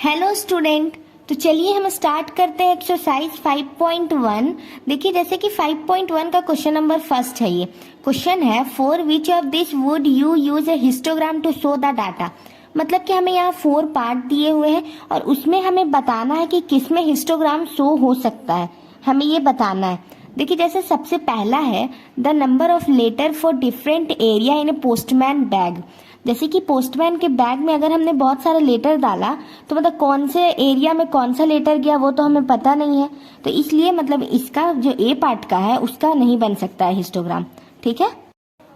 Hello student. तो चलिए हम स्टार्ट करते हैं एक्सरसाइज 5.1। देखिए जैसे कि 5.1 का क्वेश्चन नंबर फर्स्ट है। ये क्वेश्चन है for which of this would you use a histogram to show the data. मतलब कि हमें यहाँ 4 पार्ट दिए हुए हैं और उसमें हमें बताना है कि किस में हिस्टोग्राम शो हो सकता है, हमें ये बताना है। देखिए जैसे सबसे पहला है the number of letter for different area in a postman bag. जैसे कि पोस्टमैन के बैग में अगर हमने बहुत सारा लेटर डाला तो मतलब कौन से एरिया में कौन सा लेटर गया वो तो हमें पता नहीं है, तो इसलिए मतलब इसका जो ए पार्ट का है उसका नहीं बन सकता है हिस्टोग्राम। ठीक है।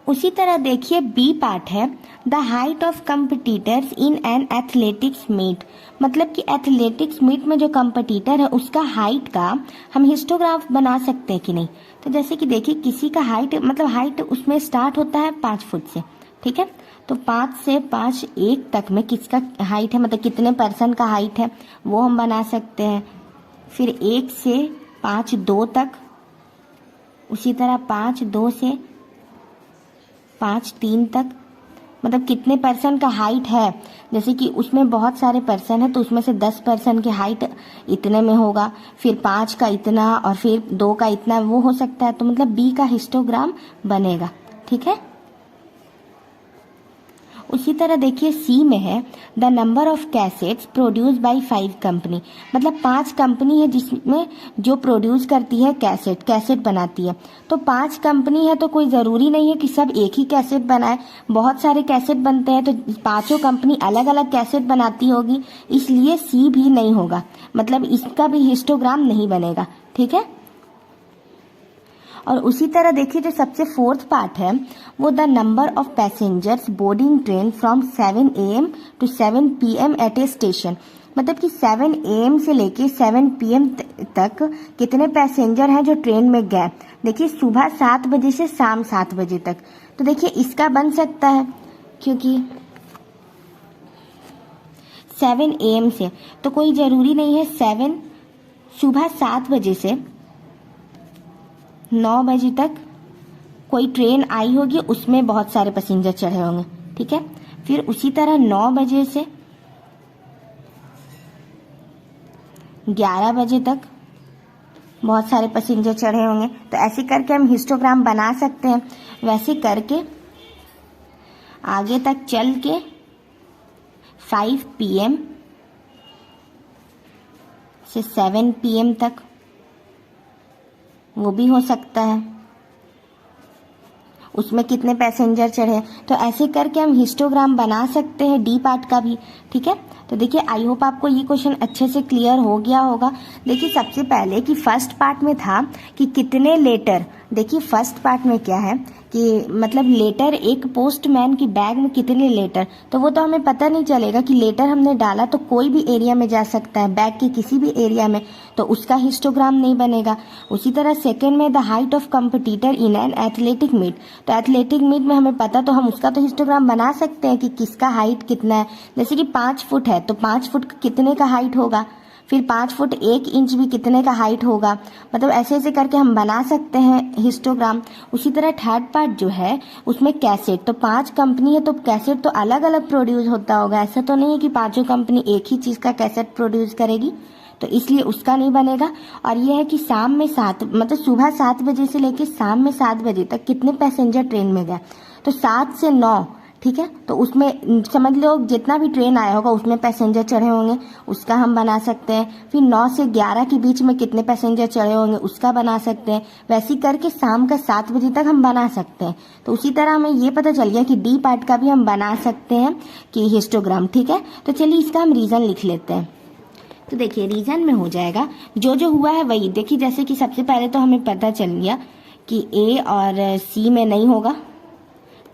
उसी तरह देखिए बी पार्ट है the height of competitors in an athletics meet. मतलब कि एथलेटिक्स मीट में जो कंपटीटर है उसका हाइट का हम हिस्टोग्राफ बना सकते हैं कि नहीं। तो जैसे कि देखिए किसी का हाइट मतलब हाइट उसमें स्टार्ट होता है 5 फुट से। ठीक है। तो 5 से 5 1 तक में किसका हाइट है, मतलब कितने पर्सन का हाइट है वो हम बना सकते हैं। फिर 1 से 5 2 तक, उसी तरह 5 2 से 5 3 तक, मतलब कितने पर्सन का हाइट है। जैसे कि उसमें बहुत सारे पर्सन है तो उसमें से 10 पर्सन की हाइट इतने में होगा, फिर 5 का इतना और फिर 2 का इतना, वो हो सकता है। तो मतलब बी का हिस्टोग्राम बनेगा। ठीक है। उसी तरह देखिए सी में है the number of cassettes produce by 5 company. मतलब 5 कंपनी है जिसमें जो प्रोड्यूस करती है कैसेट बनाती है। तो 5 कंपनी है तो कोई ज़रूरी नहीं है कि सब एक ही कैसेट बनाए, बहुत सारे कैसेट बनते हैं तो पांचों कंपनी अलग अलग कैसेट बनाती होगी, इसलिए सी भी नहीं होगा, मतलब इसका भी हिस्टोग्राम नहीं बनेगा। ठीक है। और उसी तरह देखिए जो सबसे फोर्थ पार्ट है वो the number of passengers boarding train from 7 AM to 7 PM at a station. मतलब कि 7 AM से लेके 7 PM तक कितने पैसेंजर हैं जो ट्रेन में गए। देखिए सुबह 7 बजे से शाम 7 बजे तक, तो देखिए इसका बन सकता है क्योंकि 7 AM से तो कोई ज़रूरी नहीं है 7 सुबह 7 बजे से 9 बजे तक कोई ट्रेन आई होगी, उसमें बहुत सारे पैसेंजर चढ़े होंगे। ठीक है। फिर उसी तरह 9 बजे से 11 बजे तक बहुत सारे पैसेंजर चढ़े होंगे। तो ऐसे करके हम हिस्टोग्राम बना सकते हैं। वैसे करके आगे तक चल के 5 PM से 7 PM तक वो भी हो सकता है, उसमें कितने पैसेंजर चढ़े। तो ऐसे करके हम हिस्टोग्राम बना सकते हैं डी पार्ट का भी। ठीक है। तो देखिए आई होप आपको ये क्वेश्चन अच्छे से क्लियर हो गया होगा। देखिए सबसे पहले कि फर्स्ट पार्ट में था कि कितने लेटर। देखिए फर्स्ट पार्ट में क्या है कि मतलब लेटर एक पोस्टमैन की बैग में कितने लेटर, तो वो तो हमें पता नहीं चलेगा कि लेटर हमने डाला तो कोई भी एरिया में जा सकता है, बैग के किसी भी एरिया में, तो उसका हिस्टोग्राम नहीं बनेगा। उसी तरह सेकंड में the height of competitor in an athletic meet. तो एथलेटिक मीट में हमें पता तो हम उसका तो हिस्टोग्राम बना सकते हैं कि किसका हाइट कितना है। जैसे कि 5 फुट है तो 5 फुट कितने का हाइट होगा, फिर 5 फुट 1 इंच भी कितने का हाइट होगा, मतलब ऐसे ऐसे करके हम बना सकते हैं हिस्टोग्राम। उसी तरह थर्ड पार्ट जो है उसमें कैसेट, तो 5 कंपनी है तो कैसेट तो अलग अलग प्रोड्यूस होता होगा, ऐसा तो नहीं है कि पांचों कंपनी एक ही चीज़ का कैसेट प्रोड्यूस करेगी, तो इसलिए उसका नहीं बनेगा। और ये है कि शाम में 7 मतलब सुबह 7 बजे से लेकर शाम में 7 बजे तक कितने पैसेंजर ट्रेन में गए, तो 7 से 9। ठीक है। तो उसमें समझ लो जितना भी ट्रेन आया होगा उसमें पैसेंजर चढ़े होंगे, उसका हम बना सकते हैं। फिर 9 से 11 के बीच में कितने पैसेंजर चढ़े होंगे उसका बना सकते हैं। वैसे करके शाम का 7 बजे तक हम बना सकते हैं। तो उसी तरह हमें ये पता चल गया कि डी पार्ट का भी हम बना सकते हैं कि हिस्टोग्राम। ठीक है। तो चलिए इसका हम रीज़न लिख लेते हैं। तो देखिए रीज़न में हो जाएगा जो जो हुआ है वही। देखिए जैसे कि सबसे पहले तो हमें पता चल गया कि ए और सी में नहीं होगा।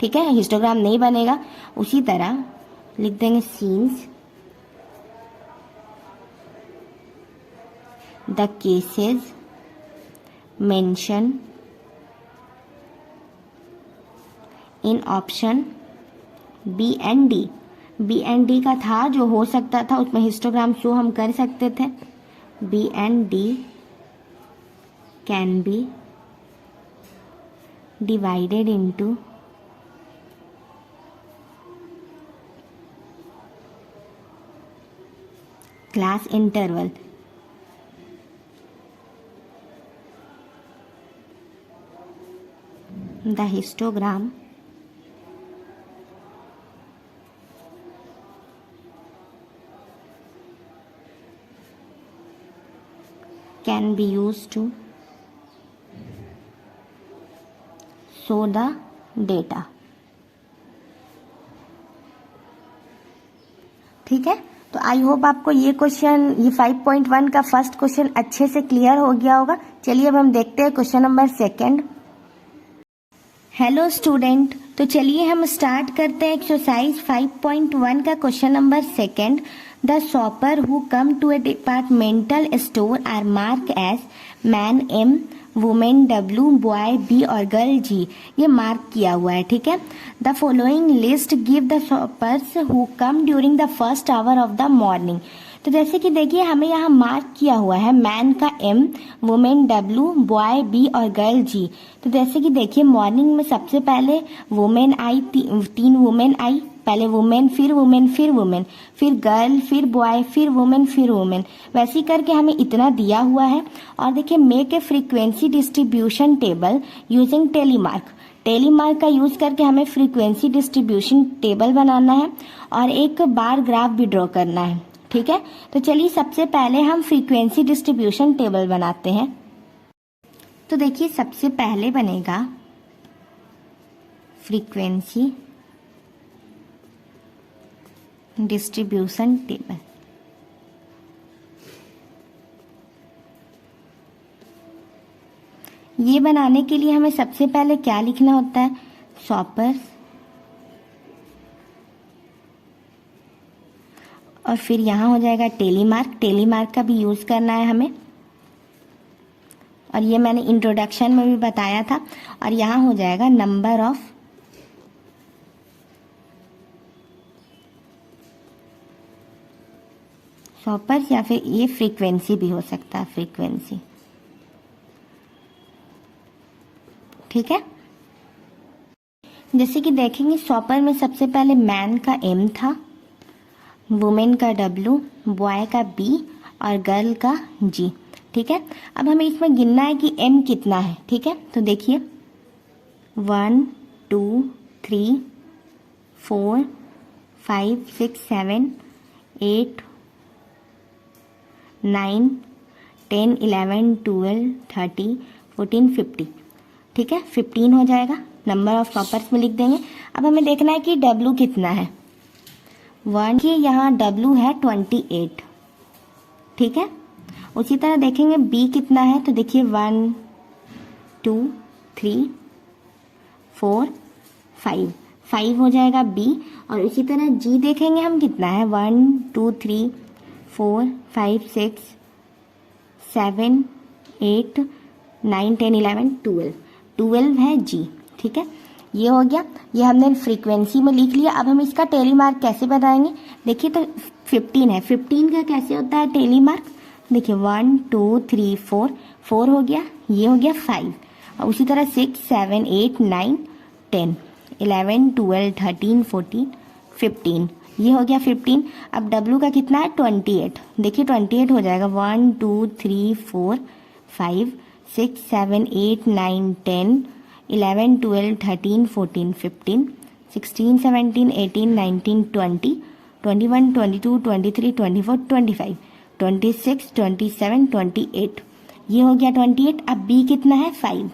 ठीक है। हिस्टोग्राम नहीं बनेगा। उसी तरह लिख देंगे since the cases mention in option B and D. B and D का था जो हो सकता था उसमें हिस्टोग्राम शो हम कर सकते थे। B and D can be divided into class interval. The histogram can be used to show the data. ठीक है, तो आई होप आपको ये क्वेश्चन, ये 5.1 का फर्स्ट क्वेश्चन अच्छे से क्लियर हो गया होगा। चलिए अब हम देखते हैं question number second. Hello student, तो चलिए हम स्टार्ट करते हैं एक्सरसाइज 5.1 का question number second. The shopper who come to a departmental store are mark as man M, women W, boy B और गर्ल G। ये मार्क किया हुआ है, ठीक है। The following list give the shoppers who come during the first hour of the morning. तो जैसे कि देखिए हमें यहाँ मार्क किया हुआ है मैन का M, women W, boy B और गर्ल G। तो जैसे कि देखिए मॉर्निंग में सबसे पहले वुमेन आई, तीन वुमेन आई, पहले वुमेन फिर वुमेन फिर वुमेन फिर गर्ल फिर बॉय फिर वुमेन फिर वुमेन, वैसे करके हमें इतना दिया हुआ है। और देखिए make a frequency distribution table using tally mark. Tally mark का यूज करके हमें फ्रीक्वेंसी डिस्ट्रीब्यूशन टेबल बनाना है और एक बार ग्राफ भी ड्रॉ करना है, ठीक है। तो चलिए सबसे पहले हम फ्रीक्वेंसी डिस्ट्रीब्यूशन टेबल बनाते हैं। तो देखिए सबसे पहले बनेगा फ्रीक्वेंसी डिस्ट्रीब्यूशन टेबल। ये बनाने के लिए हमें सबसे पहले क्या लिखना होता है, शॉपर्स, और फिर यहाँ हो जाएगा टेलीमार्क। टेलीमार्क का भी यूज करना है हमें, और ये मैंने इंट्रोडक्शन में भी बताया था। और यहाँ हो जाएगा नंबर ऑफ शॉपर्स, या फिर ये फ्रीक्वेंसी भी हो सकता है, फ्रीक्वेंसी, ठीक है। जैसे कि देखेंगे शॉपर में सबसे पहले मैन का M था, वुमेन का W, बॉय का B और गर्ल का G, ठीक है। अब हमें इसमें गिनना है कि M कितना है, ठीक है। तो देखिए 1 2 3 4 5 6 7 8 9 10 11 12 13 14 15, ठीक है। 15 हो जाएगा, नंबर ऑफ शॉपर्स में लिख देंगे। अब हमें देखना है कि W कितना है। 1 की यहाँ W है 28, ठीक है। उसी तरह देखेंगे B कितना है, तो देखिए 1 2 3 4 5 हो जाएगा B। और इसी तरह G देखेंगे हम कितना है, 1 2 3 4 5 6 7 8 9 10 11 12 है G, ठीक है। ये हो गया, ये हमने फ्रीक्वेंसी में लिख लिया। अब हम इसका टेलीमार्क कैसे बताएंगे, देखिए तो 15 है, 15 का कैसे होता है टेलीमार्क, देखिए 1 2 3 4 हो गया, ये हो गया 5, और उसी तरह 6 7 8 9 10 11 12 13 14 15, ये हो गया 15। अब W का कितना है 28, देखिए 28 हो जाएगा 1 2 3 4 5 6 7 8 9 10 11 12 13 14 15 16 17 18 19 20 21 22 23 24 25 26 27 28, ये हो गया 28। अब B कितना है 5,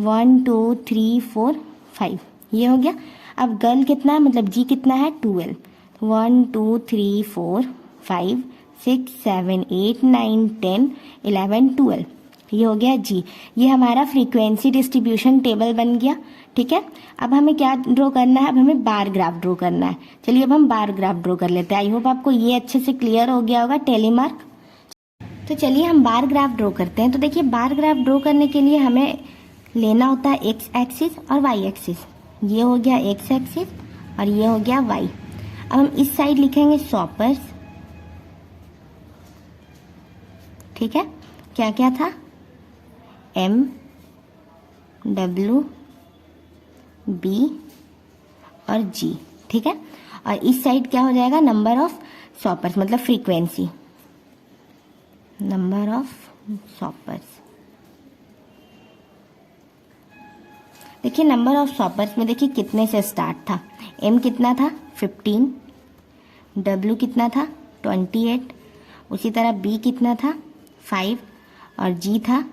1 2 3 4 5, ये हो गया। अब गर्ल कितना है, मतलब G कितना है 12, 1 2 3 4 5 6 7 8 9 10 11 12, ये हो गया G। ये हमारा फ्रीक्वेंसी डिस्ट्रीब्यूशन टेबल बन गया, ठीक है। अब हमें क्या ड्रॉ करना है, अब हमें बार ग्राफ ड्रॉ करना है। चलिए अब हम बार ग्राफ ड्रॉ कर लेते हैं। आई होप आपको ये अच्छे से क्लियर हो गया होगा टेलीमार्क। तो चलिए हम बार ग्राफ ड्रॉ करते हैं। तो देखिए बार ग्राफ ड्रॉ करने के लिए हमें लेना होता है एक्स एक्सिस और वाई एक्सिस। ये हो गया एक्स एक्सिस और ये हो गया वाई। अब हम इस साइड लिखेंगे शॉपर्स, ठीक है। क्या क्या था, M W B और G, ठीक है। और इस साइड क्या हो जाएगा, नंबर ऑफ शॉपर्स मतलब फ्रीक्वेंसी, नंबर ऑफ शॉपर्स। देखिए नंबर ऑफ शॉपर्स में देखिए कितने से स्टार्ट था। एम कितना था 15, डब्ल्यू कितना था 28, उसी तरह बी कितना था 5 और जी था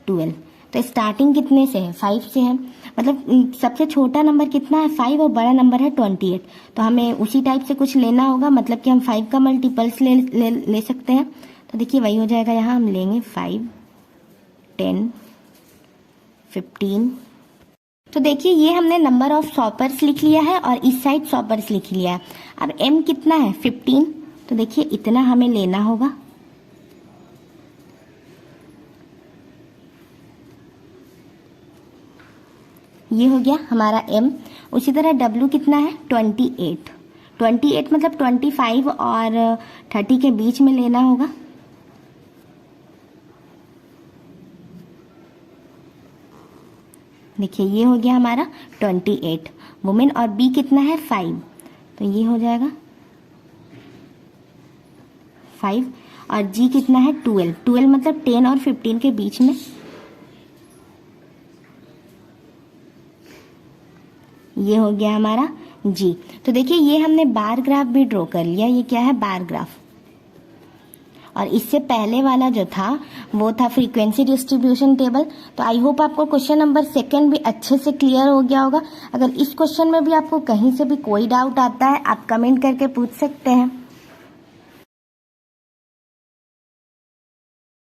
12। तो स्टार्टिंग कितने से है 5 से है, मतलब सबसे छोटा नंबर कितना है 5 और बड़ा नंबर है 28। तो हमें उसी टाइप से कुछ लेना होगा, मतलब कि हम 5 का मल्टीपल्स ले सकते हैं। तो देखिए वही हो जाएगा, यहाँ हम लेंगे 5, 10, 15। तो देखिए ये हमने नंबर ऑफ शॉपर्स लिख लिया है और इस साइड शॉपर्स लिख लिया है। अब एम कितना है 15, तो देखिए इतना हमें लेना होगा। ये हो गया हमारा एम। उसी तरह डब्ल्यू कितना है 28, 28 मतलब 25 और 30 के बीच में लेना होगा। देखिए ये हो गया हमारा 28 वुमेन। और बी कितना है 5, तो ये हो जाएगा 5 और जी कितना है 12, 12 मतलब 10 और 15 के बीच में। ये हो गया हमारा जी। तो देखिए ये हमने बार ग्राफ भी ड्रॉ कर लिया। ये क्या है बार ग्राफ। और इससे पहले वाला जो था वो था फ्रीक्वेंसी डिस्ट्रीब्यूशन टेबल। तो आई होप आपको क्वेश्चन नंबर 2 भी अच्छे से क्लियर हो गया होगा। अगर इस क्वेश्चन में भी आपको कहीं से भी कोई डाउट आता है आप कमेंट करके पूछ सकते हैं।